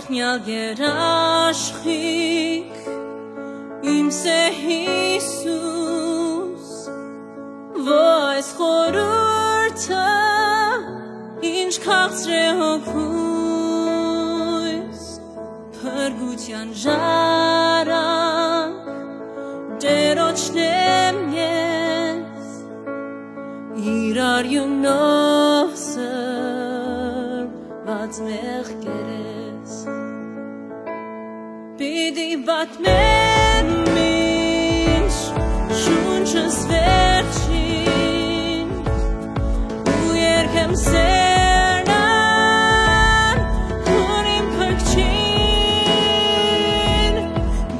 օրհնյալ երաշխիք, իմ սեր Հիսուս, այս խորհուրդը ինչ քաղցր է հոգույս, փրկության ժառանգ Տերոջն եմ ես, իր արյունով սրբված մեղքերս, պիտի պատմեմ ինչ շունչս վերջին, ու երգեմ սերնան որ իմ փրկչին,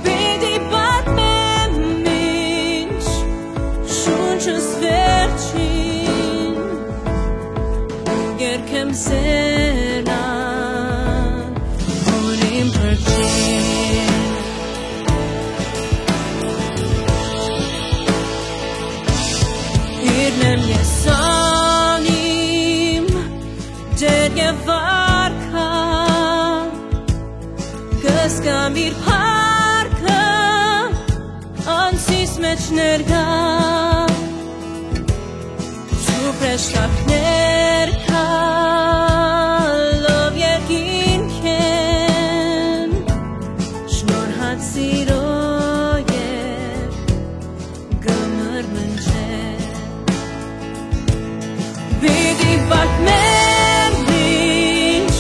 պիտի պատմեմ ինչ շունչս վերջին, ու երգեմ սերնան որ իմ փրկչին. Իրնեմ ես անիմ դեր և վարքա, կզգամ իր փառքը անցիս մեջ ներկա, սուպրեշտակ ներկա լով երկինք են, շնորհած սիրո և գմրմնջեն. Պիտի պատմեմ ինչ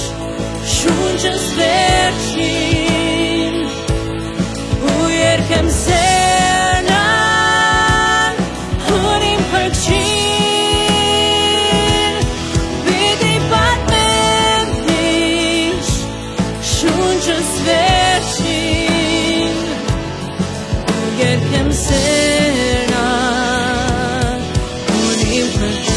շունչս վերջին, ու երգեմ սերնան որ իմ փրկչին, պիտի պատմեմ ինչ շունչս վերջին, ու երգեմ սերնան որ իմ փրկչին.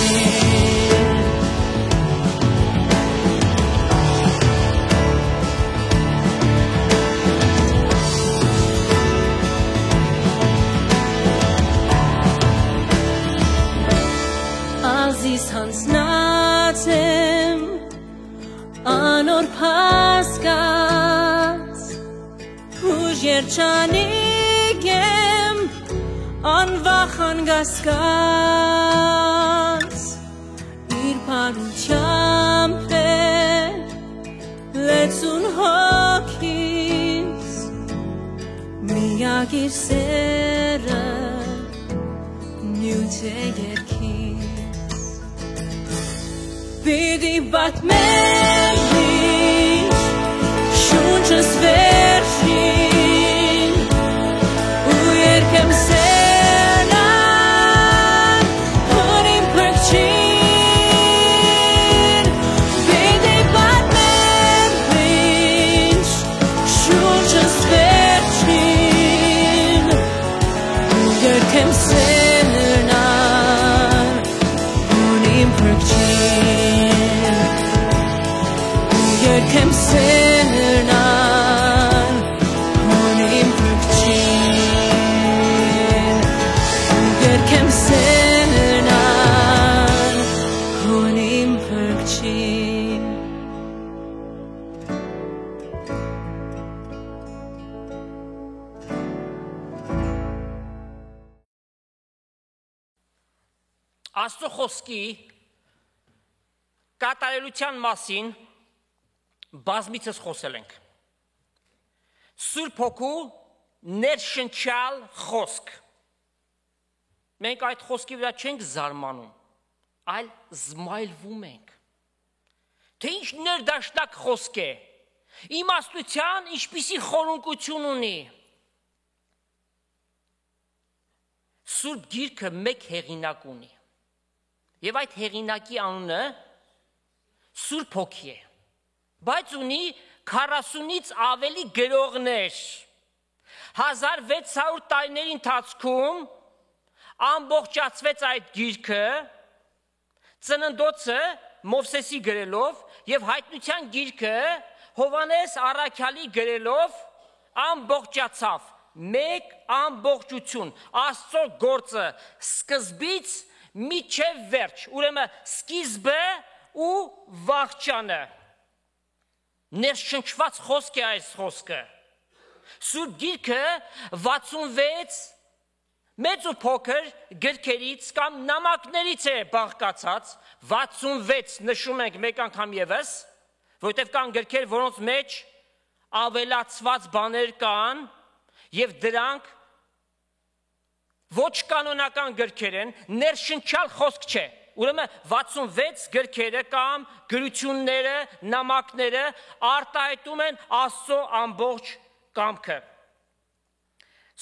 Ազիզ հանձնած եմ անոր փասկած, ուժ երջանիկ եմ անվախ անգասկած, իր բարությամբ է լեցուն հոգիս, միակ իր սերը նյութ է երգիս. Պիտի պատմեմ ինչ շունչս վերջին, ու երգեմ սերնան որ իմ փրկչին, պիտի պատմեմ ինչ շունչս վերջին, ու երգեմ սերնան որ իմ փրկչին, երգեմ սերնան որ իմ փրկչին, երգեմ սերնան որ իմ փրկչին. Աստծո խոսքի կատարելության մասին բազմիցս խոսել ենք. Սուրբ Հոգու ներշնչյալ խոսք. Մենք այդ խոսքի վրա չենք զարմանում, այլ զմայլվում ենք, թե ինչ ներդաշնակ խոսք է, իմաստության ինչպիսի խորունկություն ունի. Սուրբ Գիրքը մեկ հեղինակ ունի, և այդ հեղինակի անունը Սուրբ Հոգի է, բայց ունի 40-ից ավելի գրողներ, 1600 տարիների ընթացքում ամբողջացվեց այդ գիրքը, ծննդոցը Մովսեսի գրելով և հայտնության գիրքը Հովհաննես առաքյալի գրելով ամբողջացավ, մեկ ամբողջություն, Աստծո գործը սկզբից մինչև վերջ, ուրեմն սկիզբը ու վախճանը. Ներշնչված խոսք է այս խոսքը։ Սուրբ Գիրքը 66 մեծ ու փոքր գրքերից կամ նամակներից է բաղկացած, 66 նշում ենք մեկ անգամ եւս, որտեղ կան գրքեր, որոնց մեջ ավելացված բաներ կան, եւ դրանք ոչ կանոնական գրքեր են, ներշնչյալ խոսք չէ։ Ուրեմն 66 գրքերը կամ գրությունները, նամակները արտահայտում են Աստծո ամբողջ կամքը։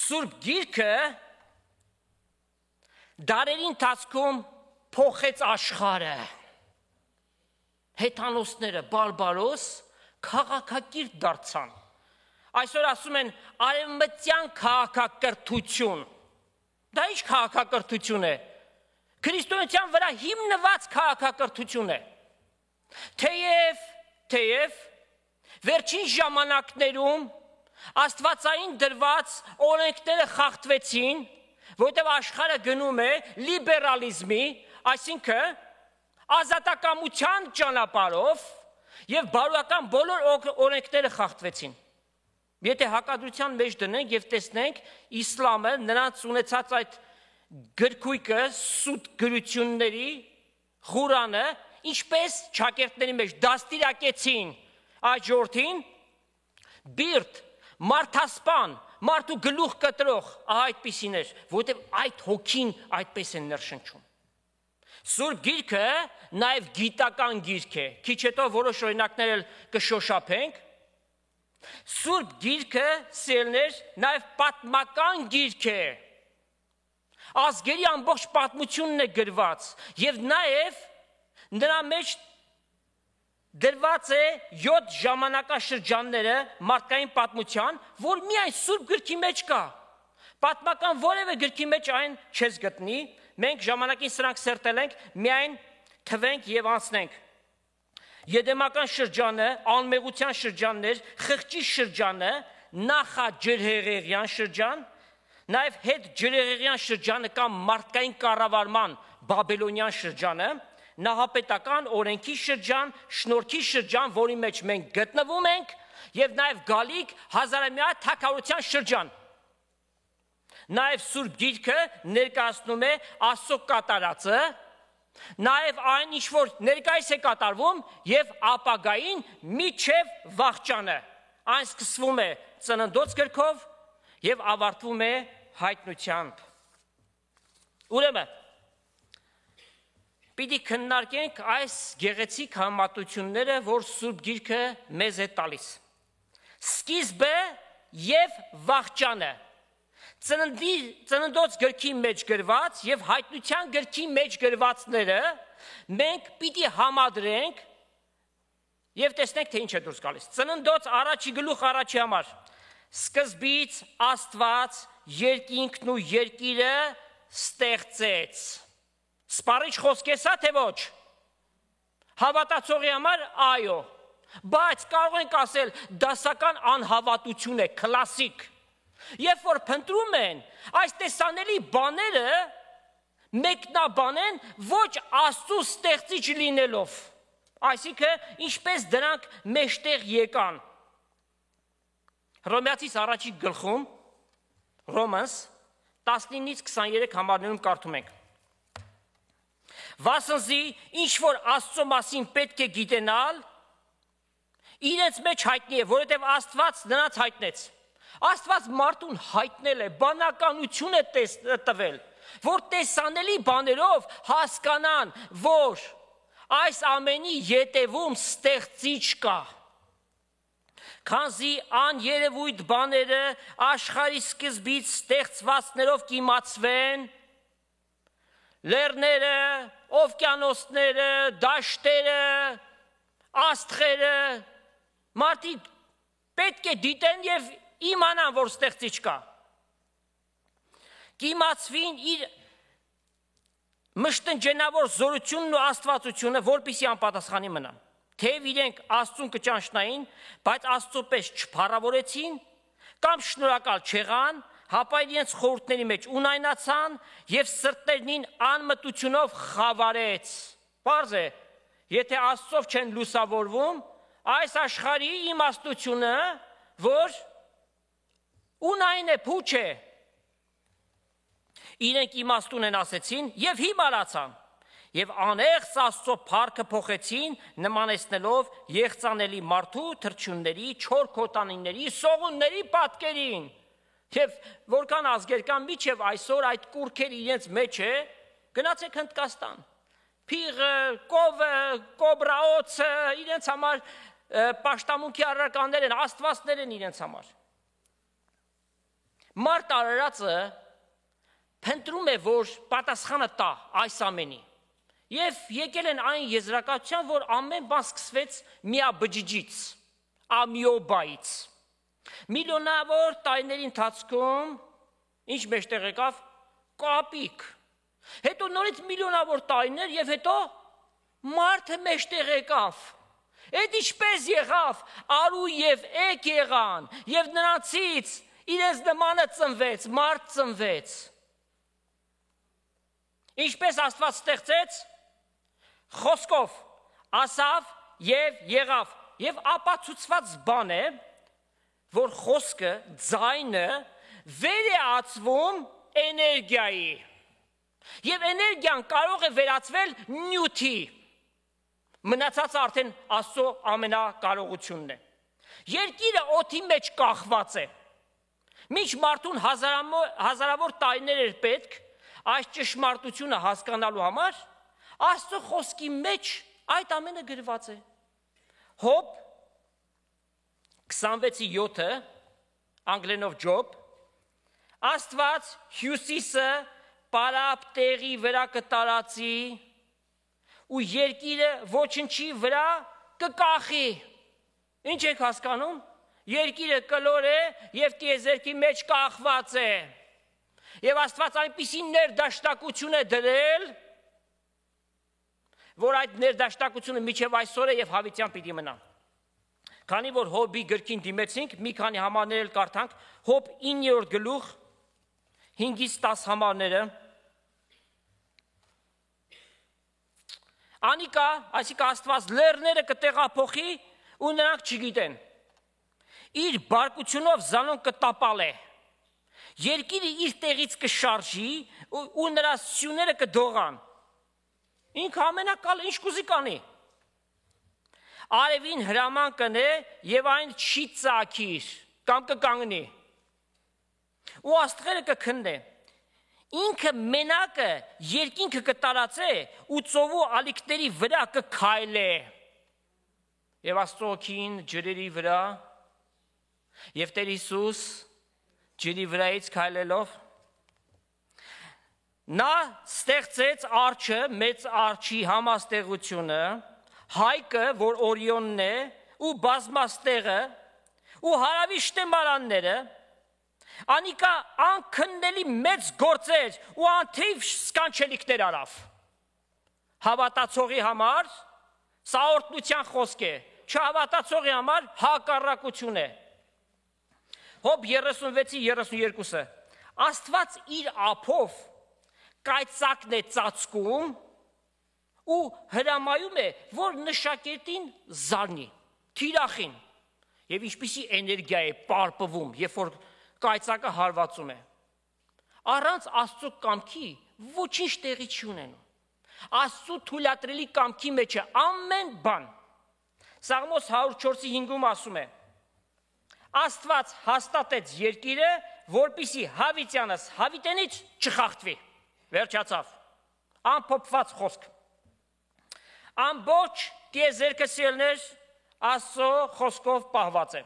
Սուրբ Գիրքը դարերի ընթացքում փոխեց աշխարհը։ Հեթանոսները բարբարոս քաղաքակիրթ դարձան։ Այսօր ասում են արևմտյան քաղաքակրթություն։ Դա ի՞նչ քաղաքակրթություն է։ Քրիստոնեության վրա հիմնված քաղաքակրթություն է։ Թեև վերջին ժամանակներում աստվածային դրված օրենքները խախտվեցին, որտեղ աշխարհը գնում է լիբերալիզմի, այսինքն ազատակամության ճանապարհով եւ բարոյական բոլոր օրենքները խախտվեցին։ Եթե հակադրության մեջ դնենք եւ տեսնենք իսլամը նրանց ունեցած այդ գրքույկը, սուտ գրությունների Ղուրանը, ինչպես ճակերտների մեջ դաստիարակեցին այդ ժողովրդին, բիրտ, մարդասպան, մարդու գլուխ կտրող, այդպիսին էր, որտեղ այդ հոգին այդպես են ներշնչում։ Սուրբ Գիրքը նաև գիտական գիրք է, քիչ հետո որոշ օրինակներ էլ կշոշափենք։ Սուրբ Գիրքը սիրելիներ նաև պատմական գիրք է։ Ազգերի ամբողջ պատմությունն է գրված եւ նաև նրա մեջ դրված է 7 ժամանակաշրջանները մարդկային պատմության, որ միայն Սուրբ Գրքի մեջ կա։ Պատմական որևէ գրքի մեջ այն չես գտնի։ Մենք ժամանակին սրանք սերտել ենք, միայն թվենք եւ անցնենք։ Եդեմական շրջանը, անմեղության շրջաններ, խղճի շրջանը, նախաջրհեղեղյան շրջան, նաև հետ ջրհեղեղյան շրջանը կամ մարդկային կառավարման բաբելոնյան շրջանը, նահապետական օրենքի շրջան, շնորհքի շրջան, որի մեջ մենք գտնվում ենք, եւ նաև գալիք հազարամյա թագավորության շրջան։ Նաև Սուրբ Գիրքը ներկայացնում է Աստծո կատարածը, նաև այն ինչ որ ներկայիս է կատարվում եւ ապագային միջև վախճանը։ Այն սկսվում է ծննդոց գրքով եւ ավարտվում է հայտնությամբ։ Ուրեմն պիտի քննարկենք այս գեղեցիկ համատությունները, որ Սուրբ Գիրքը մեզ է տալիս։ Սկիզբը եւ վախճանը։ Ծննդոց գրքի մեջ գրված եւ հայտնության գրքի մեջ գրվածները մենք պիտի համադրենք եւ տեսնենք թե ինչ է դուրս գալիս։ Ծննդոց առաջի գլուխ առաջի համար սկզբից Աստված երկինքն ու երկիրը ստեղծեց։ Սպառիչ խոսք է սա թե ոչ։ Հավատացողի համար այո, բայց կարող ենք ասել դասական անհավատություն է, կլասիկ։ Երբ որ փնտրում են այս տեսանելի բաները մեկնաբանեն ոչ Աստծո ստեղծիչ լինելով, այսինքն ինչպես դրանք մեջտեղ եկան։ Հռոմեացիս առաջի գլխում Romans 19-ից 23 համարներում կարդում ենք. Վասնզի ինչ որ Աստծո մասին պետք է գիտենալ, իրենց մեջ հայտնի է, որովհետև Աստված նրանց հայտնեց։ Աստված մարդուն հայտնել է, բանականություն է տվել, որ տեսանելի բաներով հասկանան, որ այս ամենի ետևում ստեղծիչ կա։ Քանզի աներևույթ բաները աշխարհի սկզբից ստեղծվածներով կիմացվեն, լեռները, օվկիանոսները, դաշտերը, աստղերը, մարդիկ պետք է դիտեն եւ իմանան, որ ստեղծիչ կա։ Կիմացվին իր մշտնջենավոր զորությունն ու աստվածությունը, որպեսզի անպատասխանի մնան։ Թեև իրենք Աստծուն կճանչնային, բայց Աստծո պես չփառավորեցին, կամ շնորհակալ չեղան, հապա իրենց խորհուրդների մեջ ունայնացան եւ սրտերին անմտությունով խավարեց։ Պարզ է, եթե Աստծով չեն լուսավորվում, այս աշխարհի իմաստությունը, որ ունայն է, փուչ է։ Իրենք իմաստուն են ասեցին եւ հիմարացան եւ անեղծ Աստծո փառքը փոխեցին, նմանեցնելով եղծանելի մարդու թրջունների, չոր քոտանիների, սողունների պատկերին։ Եվ որքան ազգեր կան միջև այսօր այդ կուրքերը իրենց մեջ է, գնացեք Հնդկաստան։ Փիղը, կովը, կոբրաոցը իրենց համար պաշտամունքի առարկաներ են, աստվածներ են իրենց համար։ Մարդ արարածը փնտրում է, որ պատասխանը տա այս ամենի։ Եվ եկել են այն եզրակացության, որ ամեն բան սկսվեց միաբջջից, ամիոբայից։ Միլիոնավոր տարիների ընթացքում ինչ մեջտեղ եկավ, կապիկ։ Հետո նորից միլիոնավոր տարիներ եւ հետո մարդը մեջտեղ եկավ։ Այդ ինչպես եղավ, արու եւ էկ եղան, եւ նրանցից իրենց նմանը ծնվեց, մարդ ծնվեց։ Ինչպես Աստված ստեղծեց, խոսքով ասավ եւ եղավ, եւ ապացուցված բան է, որ խոսքը, ձայնը վեր է ածվում էներգիայի։ Եվ էներգիան կարող է վերածվել նյութի։ Մնացածը արդեն Աստծո ամենակարողությունն է։ Երկիրը օդի մեջ կախված է։ Մինչ մարդուն հազարավոր տարիներ էր պետք այս ճշմարտությունը հասկանալու համար, Աստծո խոսքի մեջ այդ ամենը գրված է։ Հոբ 26:7 անգլերենով Ջոբ, Աստված հյուսիսը պարապ տեղի վրա կտարածի ու երկիրը ոչնչի վրա կկախի։ Ինչ եք հասկանում։ Երկիրը կլոր է եւ տիեզերքի մեջ կախված է։ Եվ Աստված այնպիսի ներդաշնակություն է դրել, որ այդ ներդաշնակությունը միջև այսօր է եւ հավիտյան պիտի մնա։ Քանի որ Հոբի գրքին դիմեցինք, մի քանի համարներ էլ կարդանք, Հոբ 9-րդ գլուխ 5-ից 10 համարները։ Անիկա, այսինքն Աստված լեռները կտեղափոխի ու նրանք չգիտեն։ Իր բարկությունով զանոն կտապալ է։ Երկիրը իր տեղից կշարժի ու նրա սյուները կդողան։ Ինքը ամենակալ ինչ կուզի կանի։ Արևին հրաման կնե եւ այն չի ծակիր կամ կկանգնի։ Ու աստղերը կքննե։ Ինքը մենակը երկինքը կտարածե ու ծովու ալիքների վրա կքայլե։ Եվ Աստծո օքին ջրերի վրա եւ Տեր Հիսուս ջրի վրայից քայլելով նա ստեղծեց արջը, մեծ արջի համաստեղությունը, հայկը, որ Օրիոնն է, ու բազմաստեղը, ու հարավի շտեմարանները, անիկա անքննելի մեծ գործեր ու անթիվ սկանչելիքներ արավ։ Հավատացողի համար սա օրհնության խոսք է, չհավատացողի համար հակառակություն է։ Հոբ 36:32-ը Աստված իր ափով կայծակն է ծածկում ու հրամայում է, որ նշակերտին զարնի, թիրախին, եւ ինչպիսի էներգիա է պարպվում, երբ որ կայծակը հարվածում է։ Առանց Աստծո կամքի ոչինչ տեղի չի ունենում։ Աստծո թույլատրելի կամքի մեջ է ամեն բան։ Սաղմոս 104:5-ում ասում է. Աստված հաստատեց երկիրը, որպիսի հավիտյանս հավիտենից չխախտվի։ Վերջացավ։ Ամփոփված խոսք։ Ամբողջ տիեզերքը սիրելներ Աստծո խոսքով պահված է։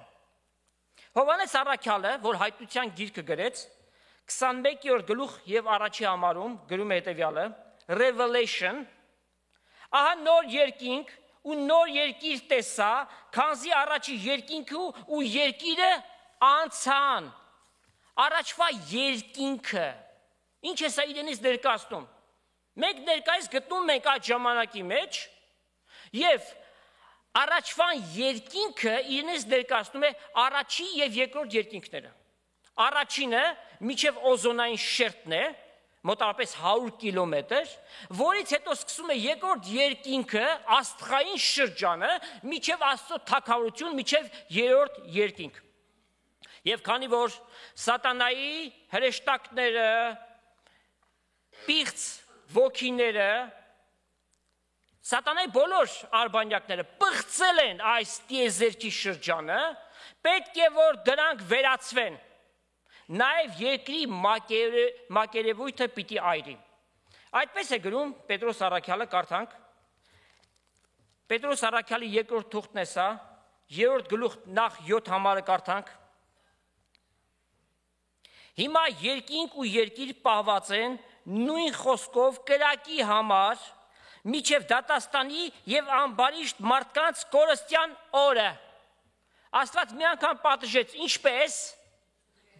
Հովհաննես առաքյալը, որ հայտնության գիրքը գրեց, 21-րդ գլուխ եւ առաջի համարում գրում է հետեւյալը. Revelation, ահա նոր երկինք ու նոր երկիր տեսա, քանզի առաջի երկինքը ու երկիրը անցան։ Առաջվա երկինքը ինչ է սա իրենից ներկայացնում։ Մենք ներկայիս գտնում ենք այդ ժամանակի մեջ եւ առաջվան երկինքը իրենից ներկայացնում է առաջի եւ երկրորդ երկինքները։ Առաջինը միջև օզոնային շերտն է, մոտավորապես 100 կիլոմետր, որից հետո սկսում է երկրորդ երկինքը, աստղային շրջանը, միջև Աստծո թագավորություն, միջև երրորդ երկինք։ Եվ քանի որ սատանայի հրեշտակները, պիղծ ոգիները, սատանայի բոլոր արբանյակները պղծել են այս տիեզերքի շրջանը, պետք է որ դրանք վերացվեն, նաև երկրի մակերևույթը պիտի այրի։ Այդպես է գրում Պետրոս առաքյալը, կարդանք, Պետրոս առաքյալի երկրորդ թուղթն է սա, 3-րդ գլուխ նախ 7 համարը կարդանք։ Հիմա երկինք ու երկիր պահված են նույն խոսքով կրակի համար, միջև դատաստանի և ամբարիշտ մարդկանց կորստյան օրը։ Աստված մի անգամ պատժեց, ինչպես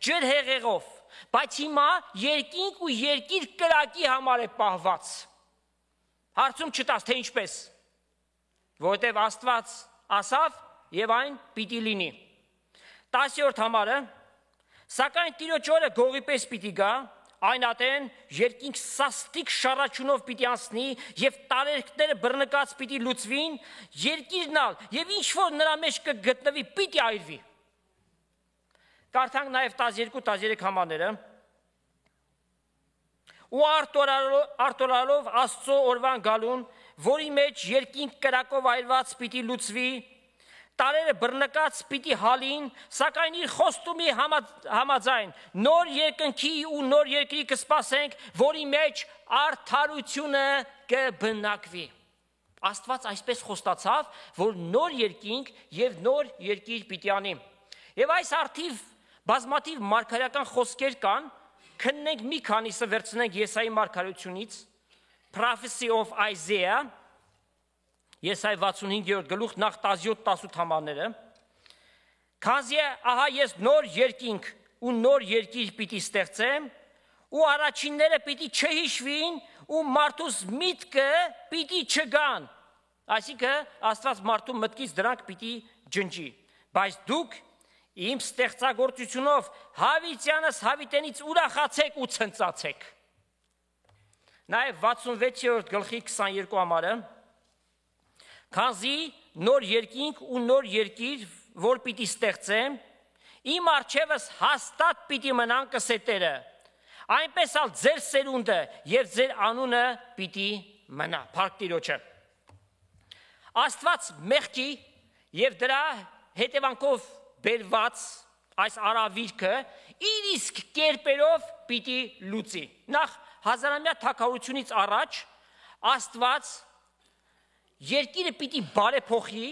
ջրհեղեղով, բայց հիմա երկինք ու երկիր կրակի համար է պահված։ Հարցում չտաս, թե ինչպես, որովհետև Աստված ասավ և այն պիտի լինի։ 10-րդ համարը, սակայն Տիրոջ օրը գողի պես պիտի գա, այն ատեն երկինք սաստիկ շառաչյունով պիտի անցնի և տարերքները բռնկած պիտի լուծվին, երկիրն ալ և ինչ որ նրա մեջ կգտնվի պիտի այրվի։ Կարդանք նաև 12-13 համարները։ Ու արտորալով Աստծո օրվան գալուն, որի մեջ երկինք կրակով այրված պիտի լուծվի, տարերը բռնկած պիտի հալին, սակայն իր խոստումի համաձայն նոր երկնքի ու նոր երկրի կսպասենք, որի մեջ արդարությունը կբնակվի։ Աստված այսպես խոստացավ, որ նոր երկինք և նոր երկիր պիտի անի։ Եվ այս արդիվ բազմաթիվ մարգարեական խոսքեր կան, քննենք մի քանիսը, վերցնենք Եսայի մարգարեությունից, Prophecy of Isaiah, Եսայի 65-րդ գլուխ նախ 17-18 համարները, քանզի ահա ես նոր երկինք ու նոր երկիր պիտի ստեղծեմ, ու առաջինները պիտի չհիշվին, ու մարդուս միտքը պիտի չգան, այսինքն Աստված մարդու մտքից դրանք պիտի ջնջի, բայց դուք իմ ստեղծագործությունով հավիտյանս հավիտենից ուրախացեք ու ցնծացեք։ Նաև 66-րդ գլխի 22 համարը, քանզի նոր երկինք ու նոր երկիր, որ պիտի ստեղծեմ, իմ առջևս հաստատ պիտի մնան կսետերը, այնպես ալ ձեր սերունդը և ձեր անունը պիտի մնա, փառք Տիրոջը։ Աստված մեղքի և դրա հետևանքով բերված այս արավիրքը իր իսկ կերպերով պիտի լուծի։ Նախ հազարամյա թագավորությունից առաջ Աստված երկիրը պիտի բարեփոխի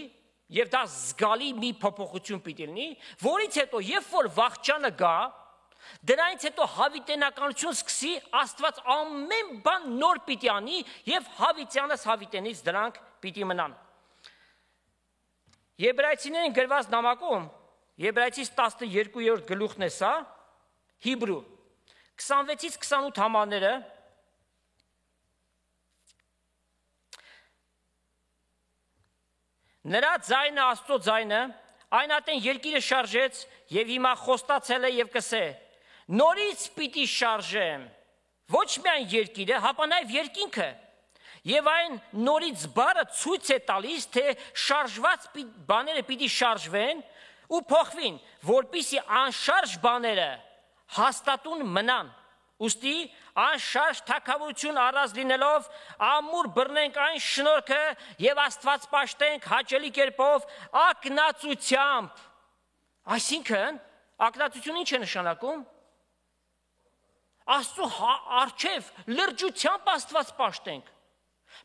եւ դա զգալի մի փոփոխություն պիտի լինի, որից հետո երբ որ վախճանը գա, դրանից հետո հավիտենականություն սկսի, Աստված ամեն բան նոր պիտի անի եւ հավիտյանս հավիտենից դրանք պիտի մնան։ Եբրայեցիներին գրված նամակում Եբրայեցիս 12-րդ գլուխն է սա, Հիբրու 26-ից 28 համարները, նրա ձայնը Աստծո ձայնը, այն ատեն երկիրը շարժեց եւ հիմա խոստացել է եւ կսե. նորից պիտի շարժեմ, ոչ միայն երկիրը, հապա նաեւ երկինքը։ Եվ այն նորից բառը ցույց է տալիս, թե շարժված բաները պիտի շարժվեն ու փոխվին, որպիսի անշարժ բաները հաստատուն մնան։ Ուստի անշարժ թագավորություն առած լինելով ամուր բռնենք այն շնորհքը եւ Աստված պաշտենք հաճելի կերպով ակնածությամբ։ Այսինքն ակնածությունը ինչ է նշանակում։ Աստծո առջև լրջությամբ Աստված պաշտենք,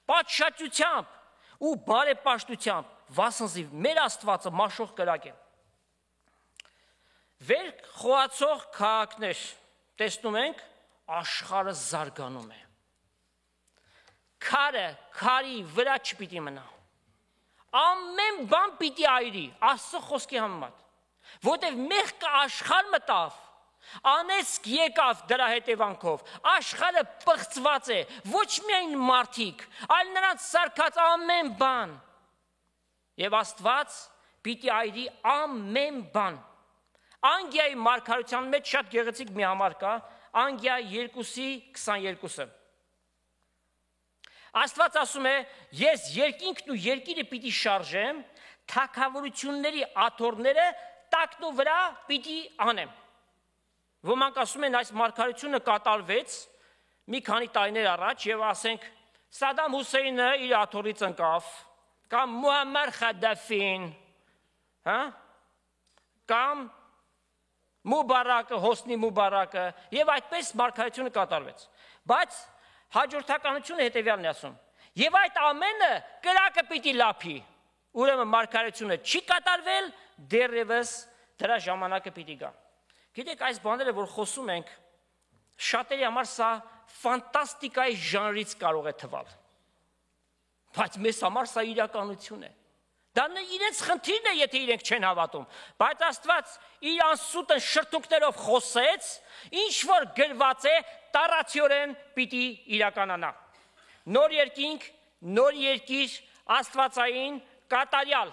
պատշաճությամբ ու բարեպաշտությամբ, վասնզի մեր Աստվածը մաշող կրակ է։ Վեր խոացող քաղաքներ տեսնում ենք, աշխարհը զարգանում է։ Քարը քարի վրա չպիտի մնա։ Ամեն բան պիտի այրի, Աստծո խոսքի համեմատ, որտեղ մեղքը աշխարհ մտավ, անեսք եկավ դրա հետևանքով, աշխարհը պղծված է, ոչ միայն մարդիկ, այլ նրանց սարքած ամեն բան։ Եվ Աստված պիտի այրի ամեն բան։ Անգլիայի մարգարեության մեջ շատ գեղեցիկ մի համար կա, Անգիա 2:22-ը։ Աստված ասում է. ես երկինքն ու երկիրը պիտի շարժեմ, թագավորությունների աթոռները տակն ու վրա պիտի անեմ։ Ոմանք ասում են այս մարգարեությունը կատարվեց մի քանի տարիներ առաջ եւ ասենք Սադամ Հուսեյնը իր աթոռից ընկավ, կամ Մուամմար Խադաֆին, հա? Կամ Մուբարակը, Հոսնի Մուբարակը, եւ այդպես մարգարեությունը կատարվեց։ Բայց հաջորդականությունը հետեւյալն է ասում. եւ այդ ամենը կրակը պիտի լափի։ Ուրեմն մարգարեությունը չի կատարվել, դեռևս դրա ժամանակը պիտի գա։ Գիտեք, այս բաները, որ խոսում ենք, շատերի համար սա ֆանտաստիկայի ժանրից կարող է թվալ։ Բայց մեզ համար սա իրականություն է։ Դա իրենց խնդիրն է, եթե իրենք չեն հավատում։ Բայց Աստված իր անսուտն շրթունքներով խոսեց, ինչ որ գրված է, տառացիորեն պիտի իրականանա։ Նոր երկինք, նոր երկիր, աստվածային կատարյալ։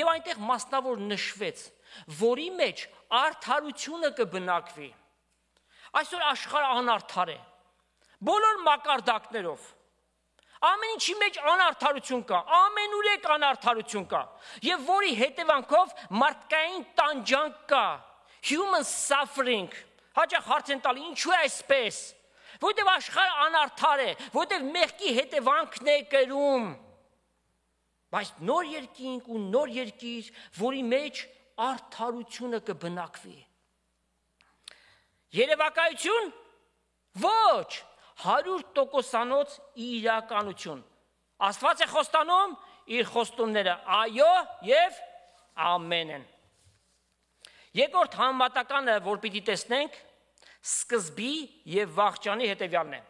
Եվ այնտեղ մասնավոր նշվեց, որի մեջ արդարությունը կբնակվի։ Այսօր աշխարհը անարդար է։ Բոլոր մակարդակներով։ Ամեն ինչի մեջ անարդարություն կա, ամենուրեք անարդարություն կա, եւ որի հետևանքով մարդկային տանջանք կա, human suffering։ Հաճախ հարց են տալի, ինչու է այսպես։ Որտեւ աշխարհը անարդար է, որտեւ մեղքի հետևանքն է կրում։ Բայց նոր երկինք ու նոր երկիր, որի մեջ արդարությունը կբնակվի։ Երևակայություն։ Ոչ, 100%-անոց իրականություն։ Աստված է խոստանում իր խոստումները այո եւ ամեն են։ Երկրորդ համեմատականը, որ պիտի տեսնենք, սկզբի եւ վախճանի հետեւյալն է։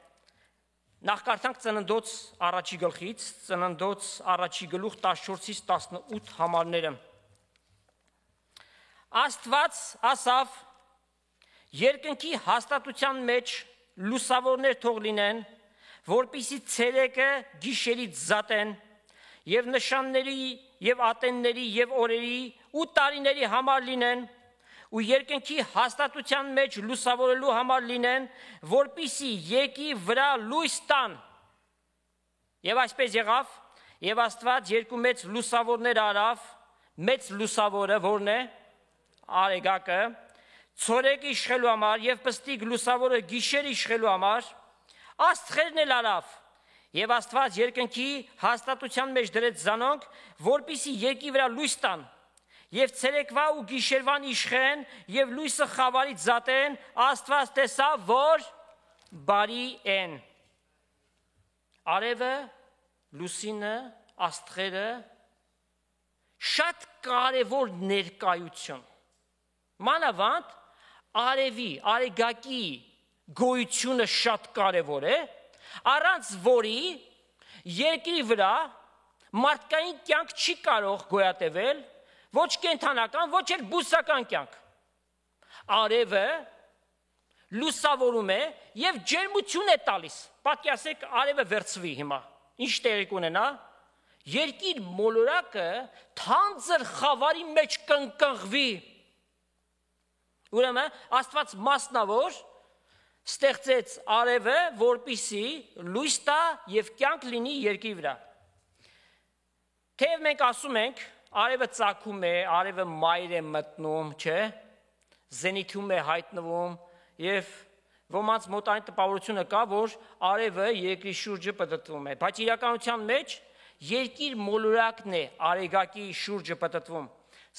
Նախ կարդանք Ծննդոց առաջի գլխից, Ծննդոց առաջի գլուխ 14-ից 18 համարները։ Աստված ասավ. երկնքի հաստատության մեջ լուսավորներ թող լինեն, որպիսի ցերեկը գիշերից զատեն, եւ նշանների եւ ատենների եւ օրերի ու տարիների համար լինեն, ու երկնքի հաստատության մեջ լուսավորելու համար լինեն, որպիսի եկի վրա լույս տան։ Եվ այսպես եղավ, եւ Աստված երկու մեծ լուսավորներ արավ, մեծ լուսավորը որն է, Արեգակը, ցորեկ իշխելու համար եւ պստիկ լուսավորը գիշեր իշխելու համար, աստղերն էլ արավ, եւ Աստված երկնքի հաստատության մեջ դրեց զանոնք, որպիսի եկի վրա լույս տան, եւ ցերեկվա ու գիշերվան իշխեն եւ լույսը խավարից զատեն, Աստված տեսավ, որ բարի են։ Արևը, լուսինը, աստղերը շատ կարևոր ներկայություն։ Մանավանդ արևի, արեգակի գոյությունը շատ կարևոր է, առանց որի երկրի վրա մարդկային կյանք չի կարող գոյատևել, ոչ կենդանական, ոչ էլ բուսական կյանք։ Արևը լուսավորում է եւ ջերմություն է տալիս։ Պատկերացեք, արևը վերցվի հիմա, ինչ տեղի կունենա, երկիր մոլորակը թանձր խավարի մեջ կընկղվի։ Ուրեմն Աստված մասնավոր ստեղծեց արևը, որպիսի լույս տա եւ կյանք լինի երկրի վրա։ Թեև մենք ասում ենք, արևը ծագում է, արևը մայր է մտնում, չէ՞, զենիթում է հայտնվում եւ ոմանց մոտ այն տպավորությունը կա, որ արևը երկրի շուրջը պտտվում է, բայց իրականության մեջ երկիր մոլորակն է արեգակի շուրջը պտտվում։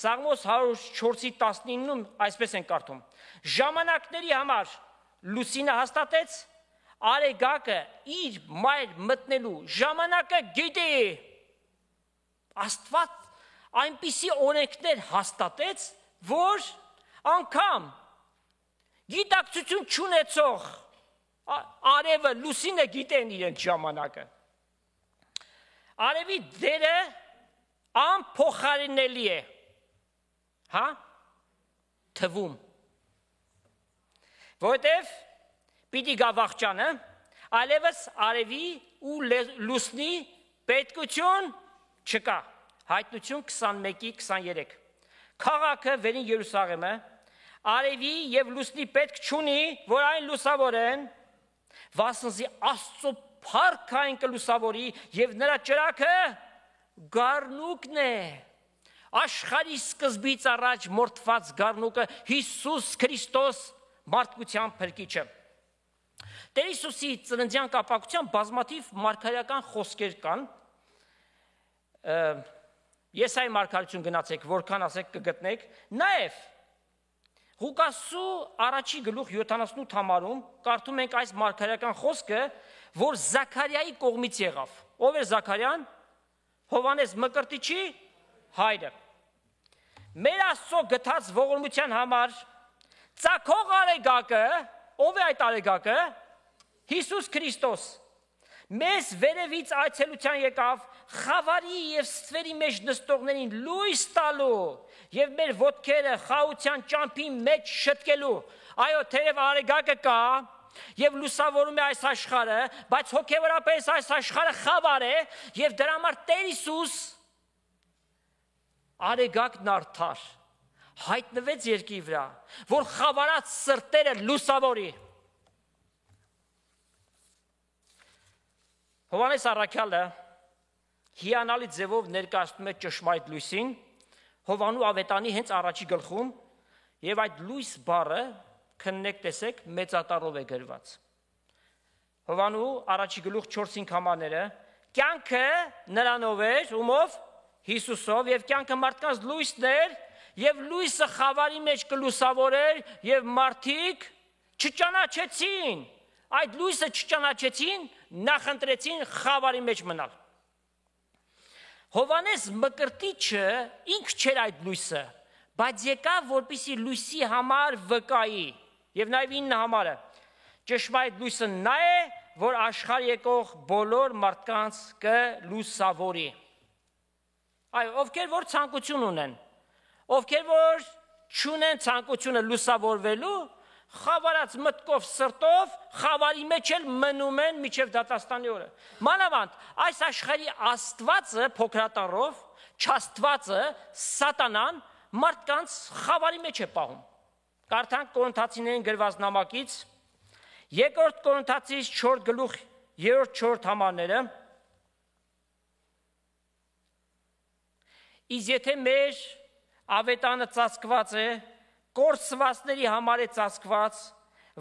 Սաղմոս 104:19-ում այսպես են կարդում. ժամանակների համար լուսինը հաստատեց, արեգակը իր մայր մտնելու ժամանակը գիտի։ Աստված այնպիսի օրենքներ հաստատեց, որ անգամ գիտակցություն չունեցող արևը, լուսինը գիտեն իրենց ժամանակը։ Արևի դերը անփոխարինելի է, հա, թվում, որտև պիտի գա վախճանը, այլևս արևի ու լուսնի պետքություն չկա։ Հայտնություն 21:23։ Քաղաքը Վերին Երուսաղեմը արևի եւ լուսնի պետք չունի, որ այն լուսավորեն, վասնզի Աստծո փառքը այն կլուսավորի եւ նրա ճրագը գառնուկն է։ Աշխարհի սկզբից առաջ մորթված գառնուկը Հիսուս Քրիստոս մարդկության փրկիչը։ Տեր Հիսուսի ծննդյան կապակցությամբ բազմաթիվ մարգարեական խոսքեր կան։ Եսայի մարգարություն գնացեք, որքան ասեք կգտնեք, նաև Ղուկասու առաջի գլուխ 78 համարում կարդում ենք այս մարգարեական խոսքը, որ Զաքարիայի կողմից եղավ։ Ով էր Զաքարիան? Հովանես Մկրտիչի հայրը։ Մեր Աստծո գթած ողորմության համար ծագող արեգակը, ով է այդ արեգակը? Հիսուս Քրիստոս։ Մեզ վերևից այցելության եկավ խավարի եւ ստվերի մեջ նստողներին լույս տալու եւ մեր ոտքերը խաղության ճամփի մեջ շտկելու։ Այո, թեև արեգակը կա եւ լուսավորում է այս աշխարհը, բայց հոգեվորապես այս աշխարհը խավար է եւ դրա համար Տեր Հիսուս արեգակն արդար հայտնվեց երկրի վրա, որ խավարած սրտերը լուսավորի։ Հովանես առաքյալը հիանալի ձևով ներկայացնում է ճշմարիտ լույսին, Հովանու ավետանի հենց առաջի գլխում, եւ այդ լույս բառը քննեք տեսեք մեծատառով է գրված։ Հովանու առաջի գլուխ 4-5 համարները կյանքը նրանով էր, ումով Հիսուսով, եւ կյանքը մարդկանց լույսն էր, եւ լույսը խավարի մեջ կլուսավորեր, եւ մարդիկ չճանաչեցին։ Այդ լույսը չճանաչեցին, նախընտրեցին խավարի մեջ մնալ։ Հովանես Մկրտիչը ինքը չէր այդ լույսը, բայց եկավ որպեսզի լույսի համար վկայի, եւ նաեւ 9 համարը։ Ճշմարիտ լույսը նա է, որ աշխարհ եկող բոլոր մարդկանց կլուսավորի։ Այո, ովքեր որ ցանկություն ունեն, ովքեր որ չունեն ցանկությունը լուսավորվելու, խավարած մտքով սրտով խավարի մեջ էլ մնում են մինչև դատաստանի օրը։ Մանավանդ այս աշխարհի աստվածը փոքրատառով, չաստվածը սատանան մարդկանց խավարի մեջ է պահում։ Կարդանք Կորինթացիներին գրված նամակից 2 Կորինթացիս 4 գլուխ 3-4 համարները։ Իսկ եթե մեր ավետանը ծածկված է կորսվածների համար է ծածկված,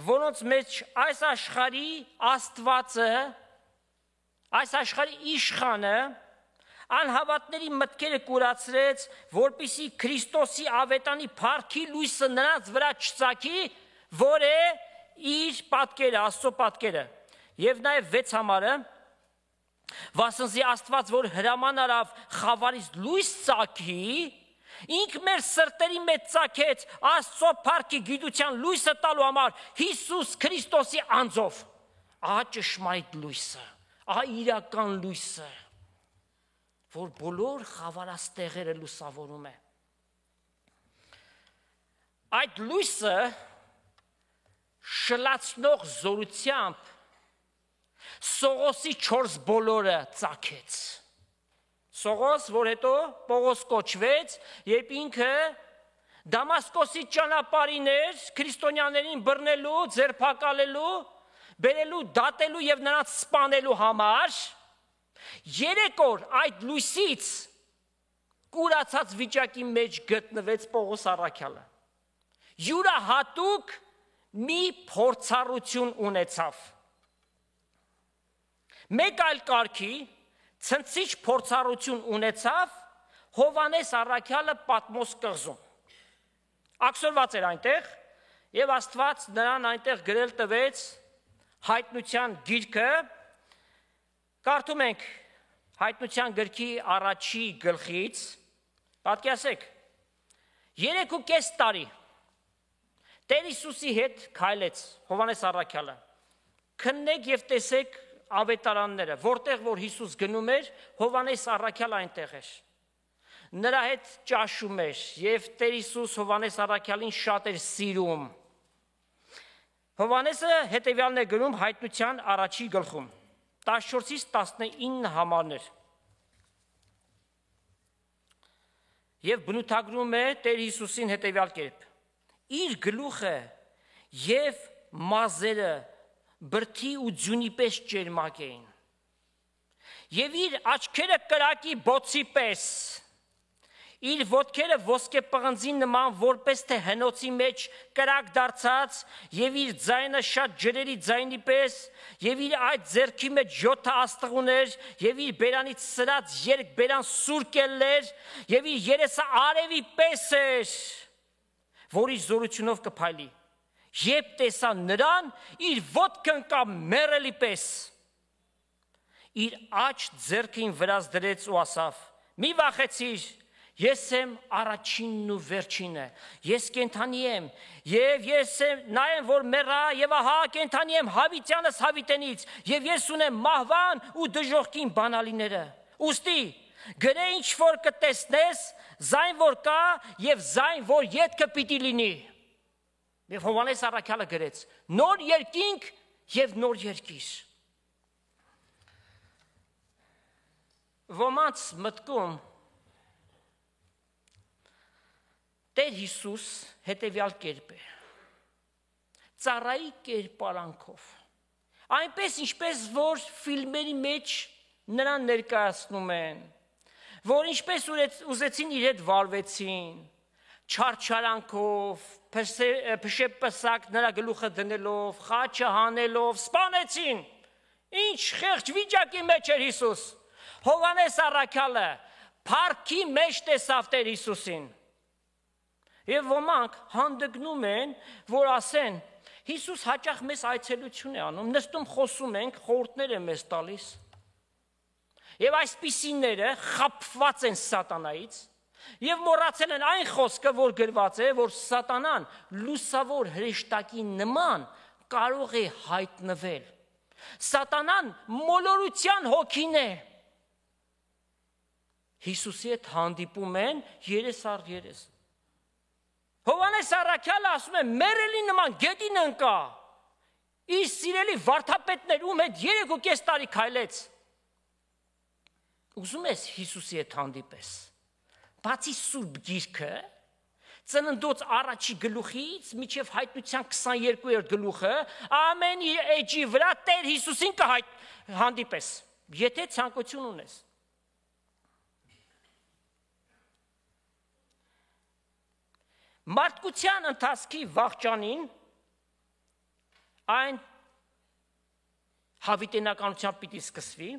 որոնց մեջ այս աշխարհի աստվածը, այս աշխարհի իշխանը անհավատների մտքերը կուրացրեց, որպեսզի Քրիստոսի ավետանի փառքի լույսը նրանց վրա չծագի, որ է իր պատկերը, Աստծո պատկերը։ Եվ նաև 6 համարը, վասնզի Աստված, որ հրաման արավ խավարից լույս ծագի, ինք մեր սրտերի մեջ ծագեց Աստծո փառքի գիտության լույսը տալու համար Հիսուս Քրիստոսի անձով։ Ահա ճշմարիտ լույսը, ահա իրական լույսը, որ բոլոր խավարած տեղերը լուսավորում է։ Այդ լույսը շլացնող զորությամբ Սողոսի 4 բոլորը ծագեց։ Սողոս, որ հետո Պողոս կոչվեց, երբ ինքը Դամասկոսի ճանապարհին էր քրիստոնյաներին բռնելու, ձերբակալելու, բերելու, դատելու եւ նրանց սպանելու համար, 3 օր այդ լույսից կուրացած վիճակի մեջ գտնվեց Պողոս առաքյալը։ Յուրահատուկ մի փորձառություն ունեցավ։ Մեկ այլ կարգի ցնցիչ փորձառություն ունեցավ Հովանես առաքյալը Պատմոս կղզում։ Աքսորված էր այնտեղ եւ Աստված նրան այնտեղ գրել տվեց հայտնության գիրքը։ Կարդում ենք հայտնության գրքի առաջի գլխից, պատկերացեք, 3.5 տարի Տեր Հիսուսի հետ քայլեց Հովանես առաքյալը։ Քննեք եւ տեսեք ավետարանները, որտեղ որ Հիսուս գնում էր, Հովանես առաքյալը այնտեղ էր։ Նրա հետ ճաշում էր եւ Տեր Հիսուս Հովանես առաքյալին շատ էր սիրում։ Հովանեսը հետեւյալն է գրում հայտնության առաջի գլխում 14-ից 19 համարներ։ Եվ բնութագրում է Տեր Հիսուսին հետեւյալ կերպ. իր գլուխը եւ մազերը բրդի ու ձյունի պես ջերմակ էին եւ իր աչքերը կրակի բոցի պես իր ոտքերը ոսկե պղնձի նման որպես թե հնոցի մեջ կրակ դարձած եւ իր ձայնը շատ ջրերի ձայնի պես եւ իր այդ ձեռքի մեջ 7 աստղ ուներ եւ իր բերանից սրած երկ բերան սուրկելներ եւ իր երեսը արևի պես էր որի զորությունով կփայլի երբ տեսա նրան իր ոտքը ընկավ մեռելի պես իր աջ ձեռքին վրաց դրեց ու ասավ մի վախեցիր ես եմ առաջինն ու վերջինը ես կենթանի եմ եւ ես եմ նա եմ որ մեռա եւ ահա կենթանի եմ հավիտյանս հավիտենից եւ ես ունեմ մահվան ու դժոխքին բանալիները ուստի գրե ինչ որ կտեսնես զայն որ կա եւ զայն որ ետքը պիտի լինի եւ Հովհաննես առաքյալը գրեց նոր երկինք եւ նոր երկիր ոմանց մտքում Տեր Հիսուս հետևյալ կերպ է ծառայի կերպարանքով այնպես ինչպես որ ֆիլմերի մեջ նրան ներկայացնում են որ ինչպես ուզեցին իր հետ վարվեցին չարչարանքով փշեպսակ նրա գլուխը դնելով խաչը հանելով սպանեցին ինչ խեղճ վիճակի մեջ էր Հիսուս Հովհաննես առաքյալը փառքի մեջ տեսավ Տեր Հիսուսին Եվ ոմանք հանդգնում են, որ ասեն, Հիսուս հաճախ մեզ այցելություն է անում, նստում խոսում ենք, խորհուրդներ է մեզ տալիս։ Եվ այսպիսիները խաբված են սատանայից, եւ մոռացել են այն խոսքը, որ գրված է, որ սատանան լուսավոր հրեշտակի նման կարող է հայտնվել։ Սատանան մոլորության հոգին է։ Հիսուսի հետ հանդիպում են երես առ երես։ Հովհաննես առաքյալը ասում է մեռելի նման գետին ընկա իր սիրելի վարդապետներ ում հետ 3.5 տարի քայլեց ուզում ես Հիսուսի հետ հանդիպես բացի սուրբ գիրքը ծննդոց առաջի գլուխից մինչև հայտնության 22-րդ գլուխը ամեն էջի վրա Տեր Հիսուսին կհանդիպես եթե ցանկություն ունես Մարդկության ընթացքի վաղճանին այն հավիտենականությամբ պիտի սկսվի,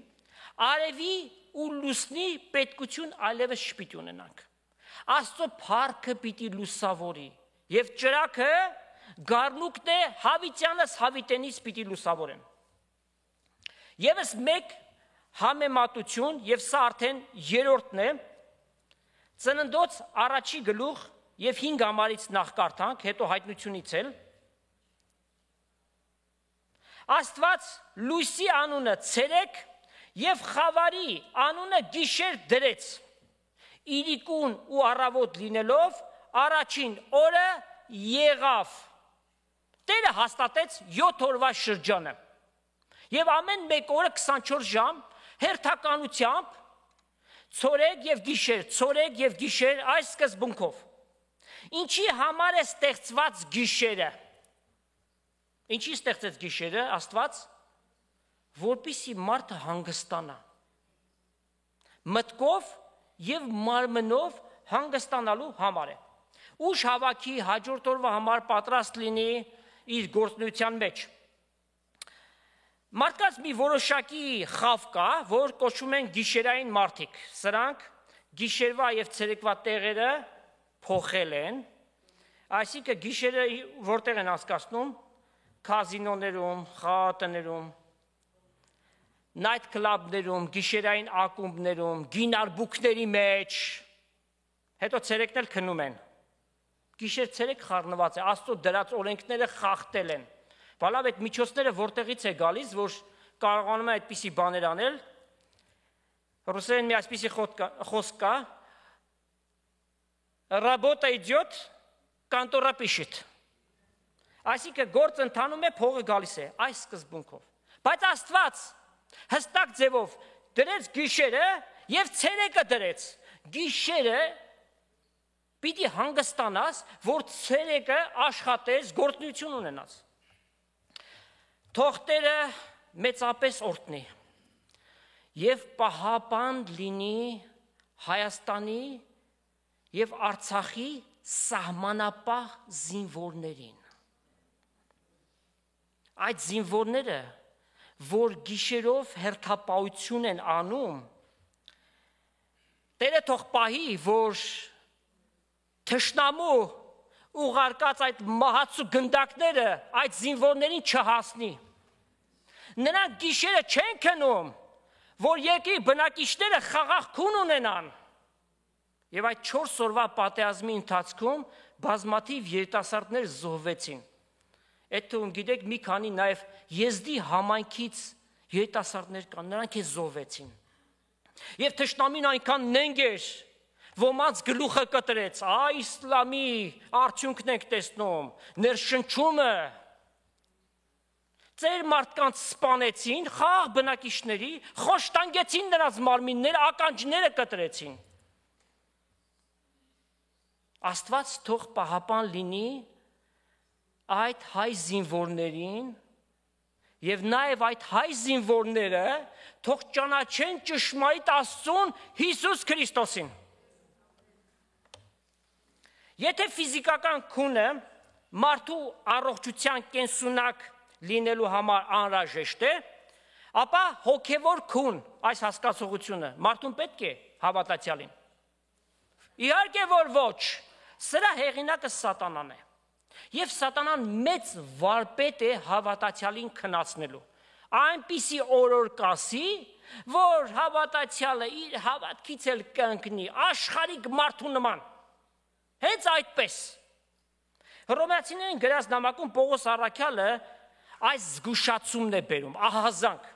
արևի ու լուսնի պետքություն այլևս չպիտի ունենանք։ Աստծո փառքը պիտի լուսավորի, եւ ճրագը գառնուկն է հավիտյանս հավիտենից պիտի լուսավորեն։ Եվս մեկ համեմատություն, եւ սա արդեն երրորդն է, ծննդոց առաջի գլուխ Եվ 5 ամառից նախ կարդանք, հետո հայտնությունից էլ Աստված լույսի անունը ցերեկ եւ խավարի անունը գիշեր դրեց իրիկուն ու առավոտ լինելով առաջին օրը եղավ Տերը հաստատեց 7 օրվա շրջանը եւ ամեն մեկ օրը 24 ժամ հերթականությամբ ցորեկ եւ գիշեր այս սկզբունքով Ինչի համար է ստեղծված գիշերը Ինչի ստեղծեց գիշերը Աստված որպեսզի մարդը հանգստանա մտքով եւ մարմնով հանգստանալու համար է ուշ հավաքի հաջորդ օրվա համար պատրաստ լինի իր գործունեության մեջ Մարդկաց մի որոշակի խավ կա որ կոչվում են գիշերային մարդիկ սրանք գիշերվա եւ ցերեկվա տեղերը փոխել են, այսինքն գիշերը որտեղ են անցկացնում, կազինոներում, խաղատներում, night club-ներում, գիշերային ակումբներում, գինարբուկների մեջ, հետո ցերեկն էլ քնում են։ Գիշեր ցերեկ խառնված է, Աստծո դրած օրենքները խախտել են։ Բալավ այդ միջոցները որտեղից է գալիս, որ կարողանում է այդպիսի բաներ անել։ Ռուսերեն մի այսպիսի խոսք կա, Работа идет, контора пишет։ Այսինքն գործ ընթանում է, փողը գալիս է, այս սկզբունքով։ Բայց Աստված հստակ ձևով դրեց գիշերը եւ ցերեկը դրեց։ Գիշերը Պիտի հանգստանաս, որ ցերեկը աշխատես, գործունեություն ունենաս։ Թող Տերը մեծապես օրհնի եւ պահապան լինի Հայաստանի եւ Արցախի սահմանապահ զինվորներին։ Այդ զինվորները, որ գիշերով հերթապահություն են անում, Տերը թող պահի, որ թշնամու ուղարկած այդ մահացու գնդակները այդ զինվորներին չհասնի։ Նրանք գիշերը չեն քնում, որ երկրի բնակիչները խաղաղ քուն ունենան։ Եվ այդ 4 օրվա պատերազմի ընթացքում բազմաթիվ երիտասարդներ զոհվեցին։ Այդ թվում գիտեք մի քանի նաև Եզդի համայնքից երիտասարդներ կան, նրանք է զոհվեցին։ Եվ թշնամին այնքան նենգ էր, ոմանց գլուխը կտրեց, իսլամի արդյունքն ենք տեսնում, ներշնչումը։ Ձեր մարդկանց սպանեցին, խաղաղ բնակիչների, խոշտանգեցին նրանց մարմինները, ականջները կտրեցին։ Աստված թող պահապան լինի այդ հայ զինվորներին եւ նաեւ այդ հայ զինվորները թող ճանաչեն ճշմարիտ Աստծուն Հիսուս Քրիստոսին։ Եթե ֆիզիկական քունը մարդու առողջության կենսունակ լինելու համար անհրաժեշտ է, ապա հոգևոր քուն, այս հասկացողությունը մարդուն պետք է հավատացյալին։ Իհարկե որ ոչ, սրա հեղինակը սատանան է։ Եվ սատանան մեծ վարպետ է հավատացյալին քնացնելու։ Այնպիսի օրոր կասի, որ հավատացյալը իր հավատքից էլ կընկնի, աշխարհիկ մարդու նման։ Հենց այդպես։ Հռոմեացիներին գրած նամակում Պողոս առաքյալը այս զգուշացումն է բերում, ահազանգ։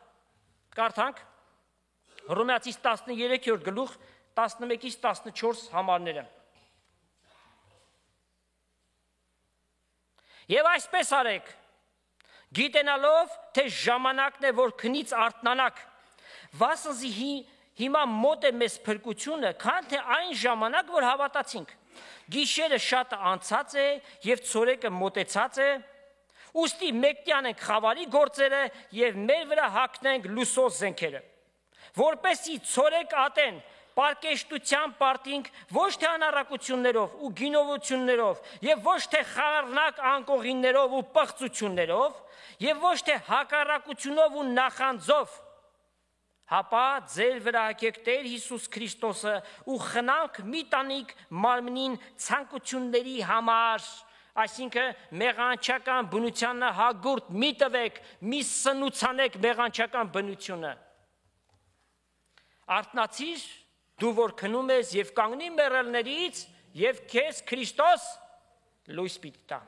Կարդանք Հռոմեացիս 13-րդ գլուխ 11-ից 14 համարները։ Եվ այսպես արեք, գիտենալով, թե ժամանակն է, որ քնից արթնանաք, վասնզի հիմա մոտ է մեզ փրկությունը, քան թե այն ժամանակ, որ հավատացինք։ Գիշերը շատ անցած է եւ ցորեկը մոտեցած է, ուստի մեկտյան ենք խավարի գործերը եւ մեր վրա հագնենք լուսո զենքերը, որպեսի ցորեկ ատեն պարկեշտության պարտինք ոչ թե անառակություններով ու գինովություններով եւ ոչ թե խառնակ անկողիններով ու պղծություններով եւ ոչ թե հակառակությունով ու նախանձով, հապա ձեր վրա հագեք Տեր Հիսուս Քրիստոսը ու խնամք մի տանիք մարմնին ցանկությունների համար, այսինքն մեղանչական բնությանը հագուրդ մի տվեք, մի սնուցանեք մեղանչական բնությունը։ Արթնացիր, դու որ քնում ես եւ կանգնի մեռելներից եւ քեզ Քրիստոս լույս պիտի տա։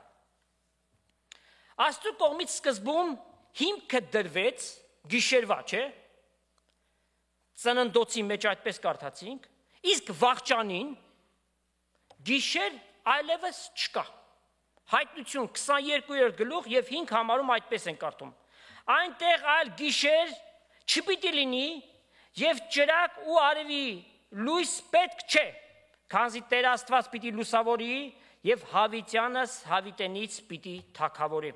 Աստծո կողմից սկզբում հիմքը դրվեց գիշերվա, չէ՞։ Ծննդոցի մեջ այդպես կարդացինք, իսկ վաղճանին գիշեր այլևս չկա։ Հայտնություն 22-րդ գլուխ եւ 5 համարում այդպես են կարդում։ Այնտեղ այլ գիշեր չպիտի լինի եւ ճրակ ու արևի լույս պետք չէ, քանզի Տեր Աստված պիտի լուսավորի եւ հավիտյանս հավիտենից պիտի թագավորի։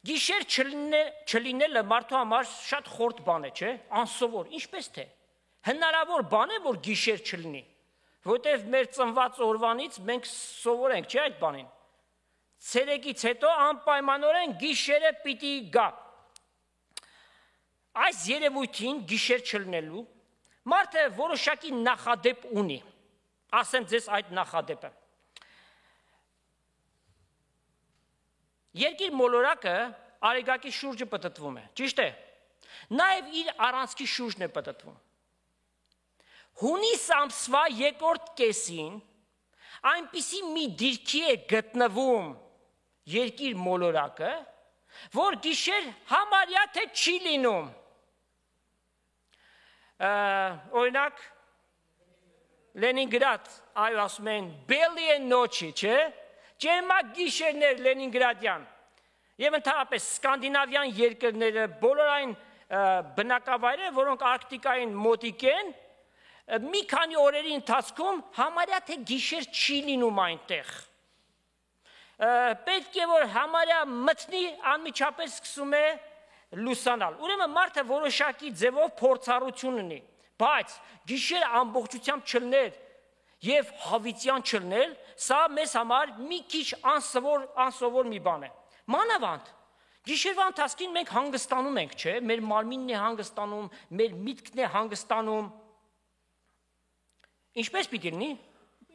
Գիշեր չլինելը մարդու համար շատ խորտ բան է, չէ՞, անսովոր, ինչպես թե։ Հնարավոր բան է, որ գիշեր չլինի, որտեղ մեր ծնված օրվանից մենք սովոր ենք, չէ՞ այդ բանին։ Ցերեկից հետո անպայմանորեն գիշերը պիտի գա։ Այս երևույթին գիշեր չլինելու մարդը որոշակի նախադեպ ունի։ Ասեմ ձեզ այդ նախադեպը։ Երկիր մոլորակը արեգակի շուրջը պտտվում է, ճիշտ է։ Նաև իր առանցքի շուրջն է պտտվում։ Հունիս ամսվա երկրորդ կեսին այնպիսի մի դիրքի է գտնվում երկիր մոլորակը, որ գիշեր համարյա թե չի լինում։ Օրինակ Լենինգրադ, այո, ասում են բելիե նոչի, չէ՞։ Ջերմակ գիշերներ Լենինգրադյան եւ ընդհանրապես սկանդինավյան երկրները բոլոր այն բնակավայրերը, որոնք Արկտիկային մոտիկ են, մի քանի օրերի ընթացքում համարյա թե գիշեր չի լինում այնտեղ։ Պետք է որ համարյա մտնի, անմիջապես սկսում է լուսանալ։ Ուրեմն մարդը որոշակի ձևով փորձառություն ունի, բայց գիշեր ամբողջությամբ չլներ եւ հավիտյան չլնել, սա մեզ համար մի քիչ անսովոր մի բան է։ Մանավանդ գիշերվա ընթացքին մենք հանգստանում ենք, չէ՞, մեր մարմինն է հանգստանում, մեր միտքն է հանգստանում։ Ինչպես պիտի լինի։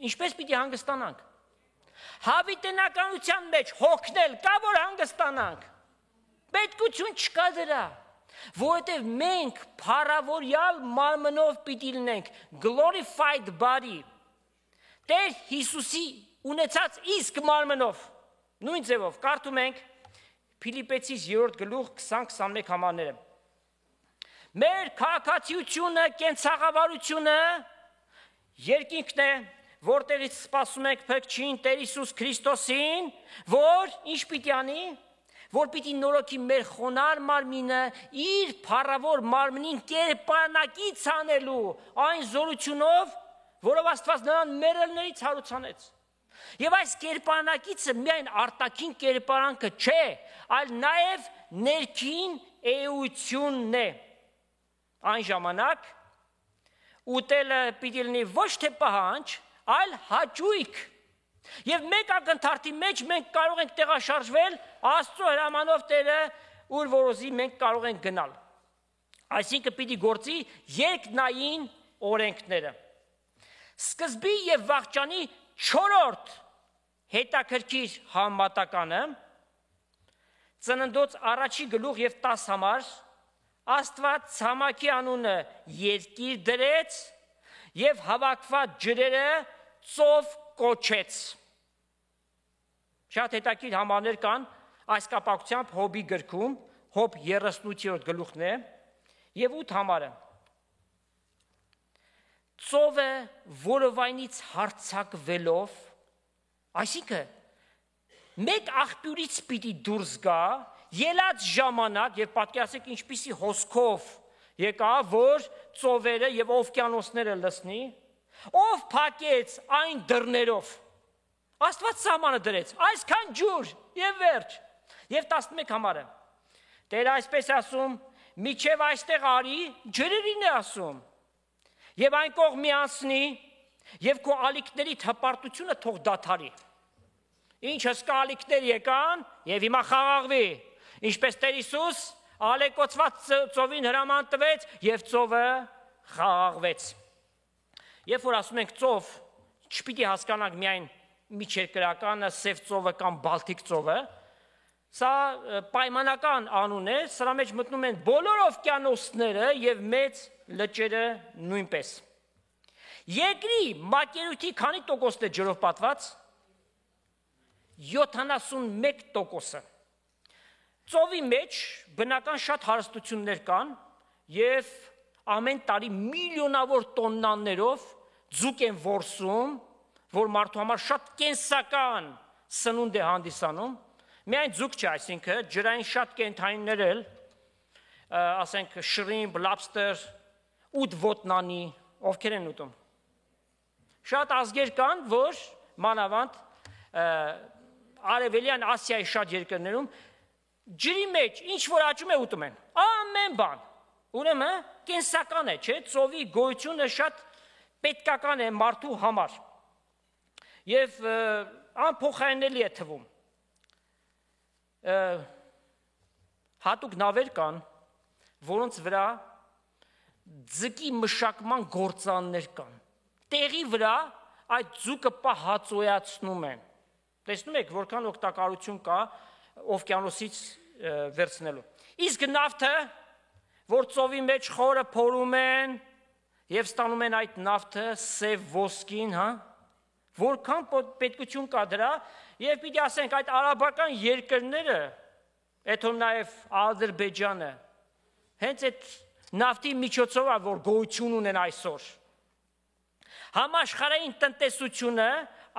Ինչպես պիտի հանգստանանք։ Հավիտենականության մեջ հոգնել կա որ հանգստանանք։ Պետքություն չկա դրա, որովհետև մենք փառավորյալ մարմնով պիտի լինենք, glorified body։ Տեր Հիսուսի ունեցած իսկ մարմնով, նույն ձևով կարդում ենք Փիլիպեցիս 3:20-21 համարները։ Մեր քաղաքացիությունը, կենցաղավարությունը երկինքն է, որտեղից սպասում ենք Փրկչին Տեր Հիսուս Քրիստոսին, որ ինչ պիտի անի, որ պիտի նորոգի մեր խոնար մարմինը իր փառավոր մարմնին կերպարանակից անելու այն զորությունով, որով Աստված նրան մեռելներից հարուցանեց։ Եվ այս կերպարանակիցը միայն արտաքին կերպարանքը չէ, այլ նաև ներքին էությունն է։ Այն ժամանակ ուտելը պիտի լինի ոչ թե պահանջ, այլ հաճույք։ Եվ մեկ ակնթարթի մեջ մենք կարող ենք տեղաշարժվել Աստծո հրամանով Տերը ուր որոզի մենք կարող ենք գնալ։ Այսինքն պիտի գործի երկնային օրենքները։ Սկզբի եւ վախճանի 4-րդ հետաքրքիր համատականը Ծննդոց առաջի գլուխ եւ 10 համար Աստված ցամաքի անունը երկիր դրեց եւ հավաքված ջրերը ծով կոչեց։ Շատ հետաքրքիր համարներ կան այս կապակցությամբ Հոբի գրքում, Հոբ 38-րդ գլուխն է եւ 8 համարը։ Ծովը որովայնից հարցակվելով, այսինքն մեկ աղբյուրից պիտի դուրս գա, ելած ժամանակ եւ պատկերացեք ինչպիսի հոսքով եկա, որ ծովերը եւ օվկիանոսները լցնի, ով փակեց այն դռներով։ Աստված սահմանը դրեց, այսքան ջուր եւ վերջ։ Եվ 11 համարը։ Տերը այսպես ասում, միջև այստեղ արի, ջրերին է ասում։ Եվ այն կողմի անցնի, եւ քո ալիքների հպարտությունը թող դադարի։ Ինչ հսկա ալիքներ եկան, եւ հիմա խաղաղվի։ Ինչպես Տեր Հիսուս ալեկոծված ծովին հրաման տվեց, եւ ծովը խաղաղվեց։ Երբ որ ասում ենք ծով, չպիտի հասկանանք միայն միջերկրականը, Սև ծովը կամ Բալթիկ ծովը, սա պայմանական անուն է, սրա մեջ մտնում են բոլոր օվկիանոսները եւ մեծ լճերը նույնպես։ Երկրի մակերույթի քանի տոկոսն է ջրով պատված։ 71%-ը։ Ծովի մեջ բնական շատ հարստություններ կան եւ ամեն տարի միլիոնավոր տոննաներով ձուկ են որսում, որ մարդու համար շատ կենսական սնունդ է հանդիսանում։ Միայն ձուկ չէ, այսինքն ջրային շատ կենդանիներ էլ, ասենք շրիմփ, լոբստեր, ուտ ոտնանի, ովքեր են ուտում։ Շատ ազգեր կան, որ մանավանդ Արևելյան Ասիայի շատ երկրներում ջրի մեջ ինչ որ աճում է ուտում են։ Ամեն բան։ Ուրեմն կենսական է, չէ՞, ծովի գոյությունը շատ պետքական է մարդու համար։ Եվ անփոխարինելի է թվում։ Հատուկ նավեր կան, որոնց վրա ձկի մշակման գործաններ կան։ Տեղի վրա այդ ձուկը պահածոյացնում են։ Տեսնում եք, որքան օգտակարություն կա օվկիանոսից վերցնելու։ Իսկ նավթը, որ ծովի մեջ խորը փորում են եւ ստանում են այդ նավթը սև ոսկին, հա, որքան պետքություն կա դրա, եւ պիտի ասենք այդ արաբական երկրները, այդում նաեւ Ադրբեջանը, հենց այդ նավթի միջոցով է որ գոյություն ունեն այսօր։ Համաշխարհային տնտեսությունը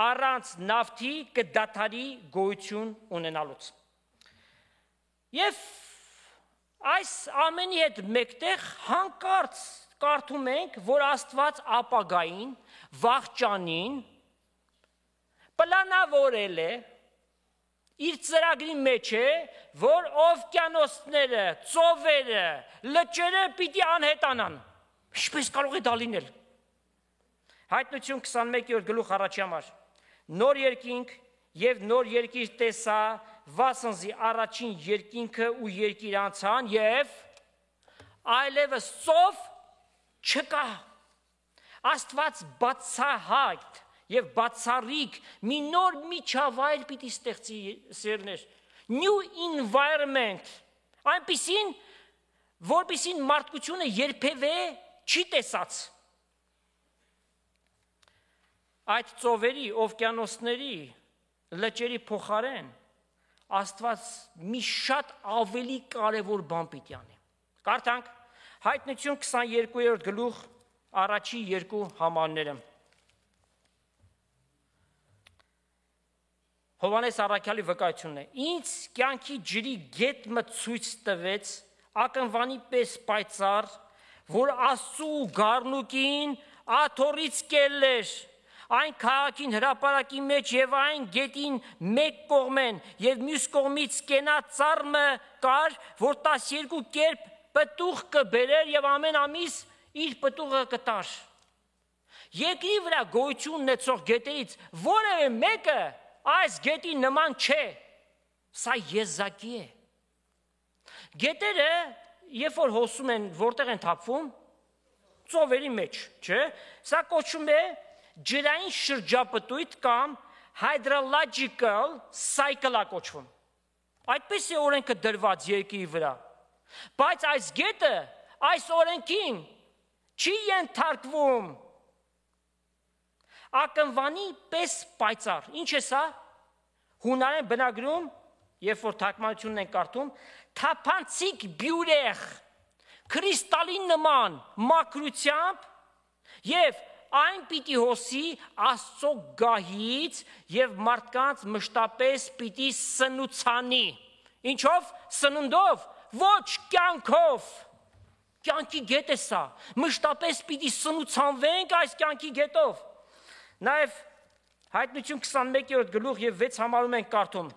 առանց նավթի կդադարի գոյություն ունենալուց։ Եվ այս ամենի հետ մեկտեղ հանկարծ կարդում ենք, որ Աստված ապագային, վաղճանին պլանավորել է, իր ծրագրի մեջ է, որ օվկիանոսները, ծովերը, լճերը պիտի անհետանան։ Ինչպես կարող է դա լինել։ Հայտնություն 21-րդ գլուխ առաջի համար։ Նոր երկինք եւ նոր երկիր տեսա, վասնզի առաջին երկինքը ու երկիր անցան եւ այլևս ծով չկա։ Աստված բացահայտ եւ բացառիկ մի նոր միջավայր պիտի ստեղծի սերներ, new environment, այնպիսին, որպիսին մարդկությունը երբևէ չի տեսած։ Այդ ծովերի, օվկիանոսների, լճերի փոխարեն Աստված մի շատ ավելի կարևոր բան պիտի անի։ Կարդանք Հայտնություն 22-րդ գլուխ առաջի 2 համարները։ Հովհաննես առաքյալի վկայությունն է. Ինձ կյանքի ջրի գետը ցույց տվեց, ակնվանի պես պայծառ, որ Աստծու գառնուկին աթոռից կելներ, այն քաղաքին հրապարակի մեջ եւ այն գետին մեկ կողմեն եւ մյուս կողմից կենա ծառը կար, որ 12 կերպ պտուղ կբերեր եւ ամեն ամիս իր պտուղը կտար։ Երկրի վրա գոյություն ունեցող գետերից որևէ մեկը այս գետի նման չէ, սա եզակի է։ Գետերը, երբ որ հոսում են, որտեղ են թափվում, ծովերի մեջ, չէ, սա կոչվում է ջրային շրջապտույտ կամ hydrological cycle-ը կոչվում։ Այդպես է օրենքը դրված երկրի վրա։ Բայց այս գետը այս օրենքին չի ենթարկվում։ Ակնվանի պես պայծառ։ Ինչ է սա։ Հունարեն բնագրում, երբ որ թարգմանությունն են կարդում, թափանցիկ բյուրեղ, քրիստալի նման մաքրությամբ եւ այն պիտի հոսի Աստծո գահից եւ մարդկանց մշտապես պիտի սնուցանի։ Ինչով։ Սննդով, ոչ կյանքով։ Կյանքի գետ է սա։ Մշտապես պիտի սնուցանվենք այս կյանքի գետով։ Նաև Հայտնություն 21-րդ գլուխ եւ 6 համարում ենք կարդում։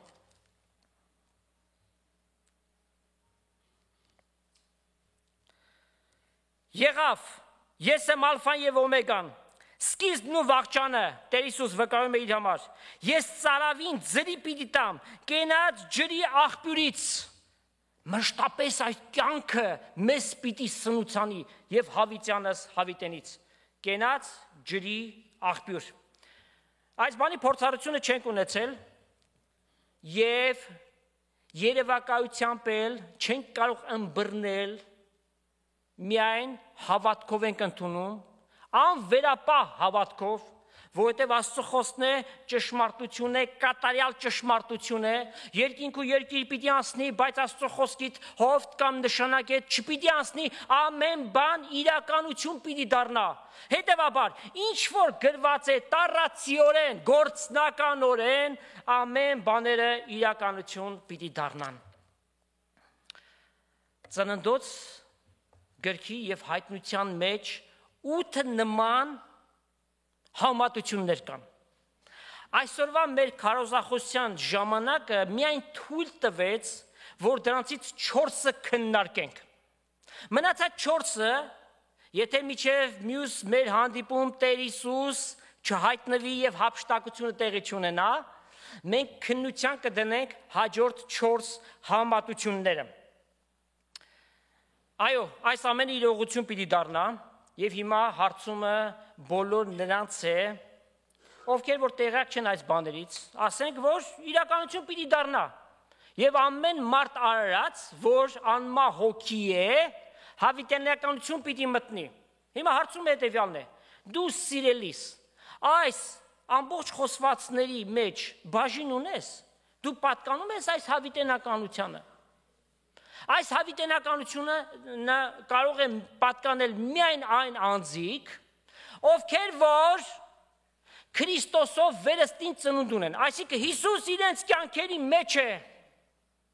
Եղավ, ես եմ ալֆան եւ օմեգան, սկիզբն ու վաղճանը, Տեր Հիսուս վկայում է իր համար։ Ես ծարավին ջրի պիտի տամ, կենաց ջրի աղբյուրից։ Մշտապես այդ կյանքը մեզ պիտի սնուցանի եւ հավիտյանս հավիտենից։ Կենաց ջրի աղբյուր։ Այս բանի փորձառությունը չենք ունեցել եւ երևակայությամբ էլ չենք կարող ըմբռնել, միայն հավատքով ենք ընդունում, անվերապահ հավատքով, որովհետև Աստծո խոսքն է, ճշմարտություն է, կատարյալ ճշմարտություն է, երկինք ու երկիր պիտի անցնի, բայց Աստծո խոսքից հովտ կամ նշանակետ չպիտի անցնի, ամեն բան իրականություն պիտի դառնա։ Հետևաբար, ինչ որ գրված է տառացիորեն, գործնականորեն, ամեն բաները իրականություն պիտի դառնան։ Ծննդոց գրքի եւ հայտնության մեջ 8 նման համատություններ կան։ Այսօրվա մեր քարոզախոսության ժամանակը միայն թույլ տվեց, որ դրանցից 4-ը քննարկենք։ Մնացած 4-ը, եթե միջև մյուս մեր հանդիպում Տեր Հիսուս չհայտնվի եւ հափշտակությունը տեղի չունենա, մենք քննության կդնենք հաջորդ 4 համատությունները։ Այո, այս ամենը իրողություն պիտի դառնա, եւ հիմա հարցումը բոլոր նրանց է, ովքեր որ տեղյակ չեն այս բաներից, ասենք, որ իրականություն պիտի դառնա, եւ ամեն մարդ արարած, որ անմա հոգի է, հավիտենականություն պիտի մտնի։ Հիմա հարցումը հետեւյալն է. դու սիրելիս, այս ամբողջ խոսվածների մեջ բաժին ունես, դու պատկանում ես այս հավիտենականությանը։ Այս հավիտենականությունը կարող է պատկանել միայն այն անձիկ, ովքեր որ Քրիստոսով վերստին ծնունդ ունեն, այսինքն Հիսուս իրենց կյանքերի մեջ է։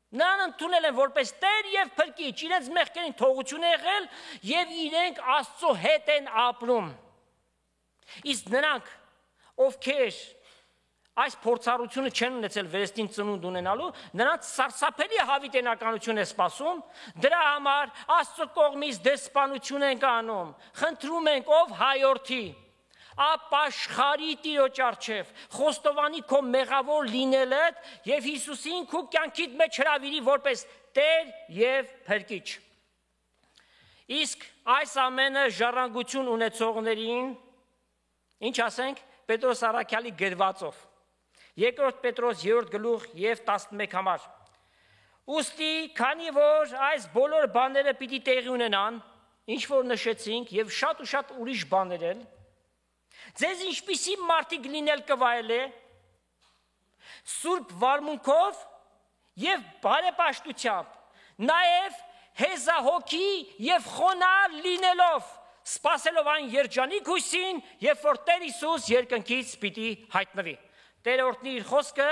Նրան ընդունել են որպես Տեր եւ Փրկիչ, իրենց մեղքերին թողություն է եղել եւ իրենք Աստծո հետ են ապրում։ Իսկ նրանք, ովքեր այս փորձառությունը չեն ունեցել վերստին ծնունդ ունենալու, նրանց սարսափելի հավիտենականություն է սպասում, դրա համար Աստծո կողմից դեսպանություն ենք անում, խնդրում ենք ով հայորդի, ապաշխարի Տիրոջ առջև, խոստովանի քո մեղավոր լինելդ եւ Հիսուսին քո կյանքիդ մեջ հրավիրի որպես Տեր եւ Փրկիչ։ Իսկ այս ամենը ժառանգություն ունեցողներին, ինչ ասենք, Պետրոս առաքյալի գրվածով, 2 Պետրոս 3 գլուխ եւ 11 համար։ Ուստի, քանի որ այս բոլոր բաները պիտի տեղի ունենան, ինչ որ նշեցինք եւ շատ ու շատ ուրիշ բաներ էլ, ձեզ ինչպիսի մարդիկ լինել կվայել է, սուրբ վարմունքով եւ բարեպաշտությամբ, նաեւ հեզահոգի եւ խոնարհ լինելով, սпасելով այն երջանիկ հույսին, երբ որ Տեր Հիսուս երկնքից պիտի հայտնվի։ Տերը օրհնի իր խոսքը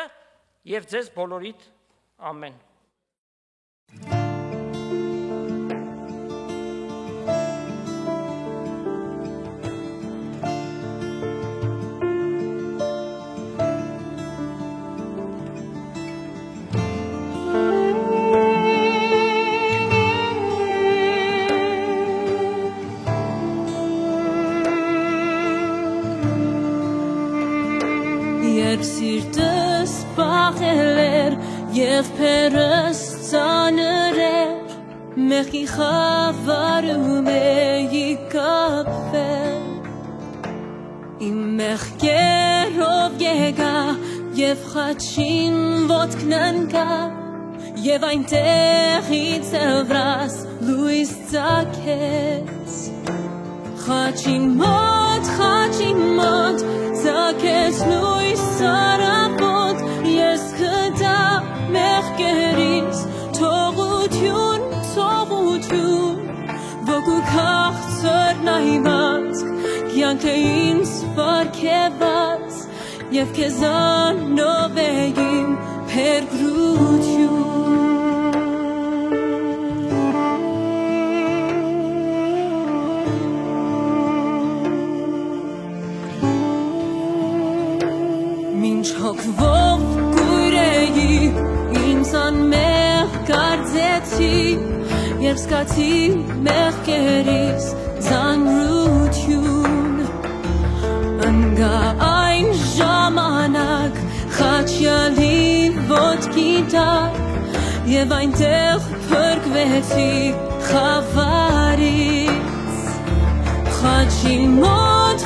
եւ ձեզ բոլորիդ ամեն։ Երբ սիրտս պաղել էր և փերս ծանր էր, մեղքի խավարում էի կապվել, իմ մեղքերով եկա և խաչին ոտքն ընկա, և այնտեղից վրաս լույս ծագեց, խաչին մոտ ծագեց լույս արագոտ, ես գտա մեղքերից թողություն, ոգու քաղցր նայված, կյանքը ինձ պարգևած, և քեզանով է իմ փրկություն։ Հոգվով կույր էի, ինձ անմեղ կարծեցի, երբ զգացի մեղքերիս ծանրություն, ընկա այն ժամանակ խաչյալի ոտքի տակ, և այնտեղ փրկվեցի խավարից, խաչին մոտ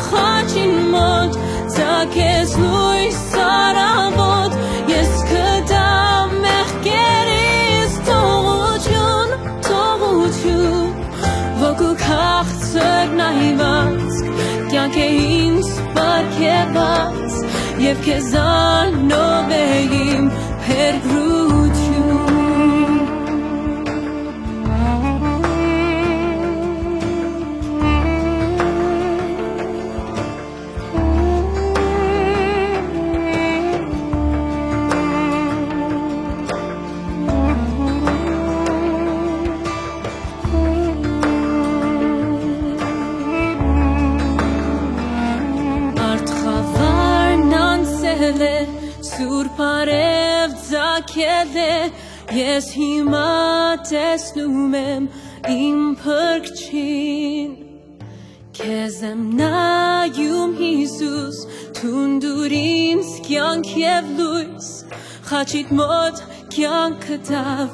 ծագեց լույս արագոտ, ես գտա մեղքերից թողություն, ոգու քաղցր նայված, կյանք է ինձ պարգևած, և քեզանով է իմ փրկություն։ Սուրբ արև ձագել է, ես հիմա տեսնում եմ իմ Փրկչին, քեզ եմ նայում Հիսուս, թունդուր ինձ կյանք և լույս, խաչիդ մոտ կյանքը տավ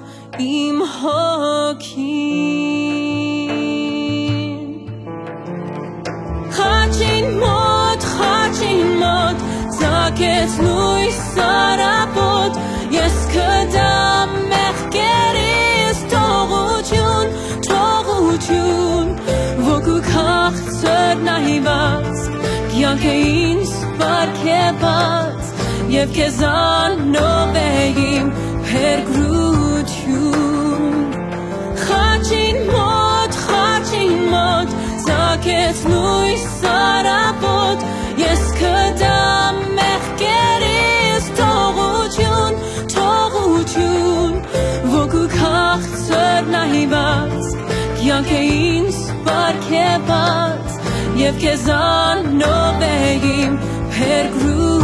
իմ հոգին, խաչին մոտ ծագեց լույս արագոտ, ես գտա մեղքերից թողություն, ոգու քաղցր նայված, կյանք է ինձ պարգևած, և քեզանով է իմ փրկություն, խաչին մոտ ծագեց լույս արագոտ, ես գտա մեղքերից թողություն, քաղցր նահիված կյանքը ինձ պարգևած Եվ քեզանով է իմ փրկրու